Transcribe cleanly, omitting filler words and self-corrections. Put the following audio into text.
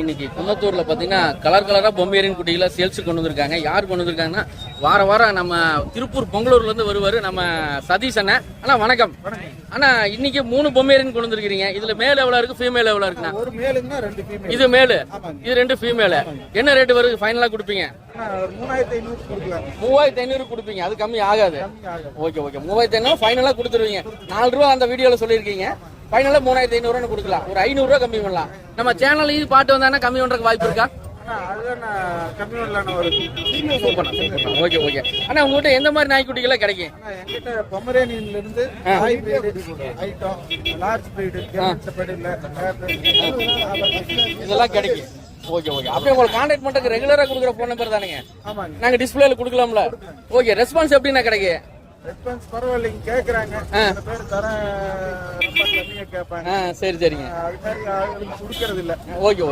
இன்னைக்கு குன்னத்தூர்ல பாத்தீங்கன்னா கலர் கலரா பொம்பேரியன் குட்டிகளை சேல்ஸ் கொண்டு வந்திருக்காங்க. யார் கொண்டு வந்திருக்காங்கன்னா வாரம் நம்ம திருப்பூர் பொங்கலூர்ல இருந்து வருவாரு நம்ம சதீஷ் அண்ணா. அண்ணா வணக்கம். அண்ணா இன்னைக்கு 3 பொம்பேரியன் கொண்டு வந்திருக்கீங்க. இதுல மேல் எவ்வளவு இருக்கு, ஃபீமேல் எவ்வளவு இருக்குண்ணா? ஒரு மேலுன்னா 2 ஃபீமேல். இது மேல், இது 2 ஃபீமேல். என்ன ரேட் வருது ஃபைனலா கொடுப்பீங்க? 3500 கொடுக்கலாம். 3500 கொடுப்பீங்க, அது கம்மி ஆகாது. ஓகே 3500 ஃபைனலா கொடுத்துருவீங்க. 4 ரூபா அந்த வீடியோல சொல்லியிருக்கீங்க. ஃபைனலா 3500 கொடுக்கலாம். ஒரு 500 ரூபா கம்மி பண்ணலாம். நம்ம சேனல்ல இது பாட்டு வந்தானா கம்மி பண்றதுக்கு வாய்ப்பு இருக்கா? ஓகே அண்ணா உங்ககிட்ட எந்த மாதிரி நாய்க்குட்டிகளா கிடைக்கும்? என்கிட்ட பொமரேனியன்ல இருந்து ஐட்டம் லார்ஜ் பிரீட் இதெல்லாம் கிடைக்கும். ஓகே அப்படியே உங்களுக்கு கான்டாக்ட் பண்றதுக்கு ரெகுலரா கொடுக்குற போன் நம்பர் தானுங்க? ஆமாங்க. நாங்க டிஸ்பிளேல கொடுக்கலாம்ல? ஓகே ரெஸ்பான்ஸ் எப்படின்னா கிடைக்கும்? ரெஸ்பான்ஸ் பரவாயில்லைங்க, கேக்குறாங்க. சில பேர் தர ரொம்ப கம்மியா கேட்பாங்க. சரிங்க. அது மாதிரி கொடுக்கறது இல்ல. ஓகே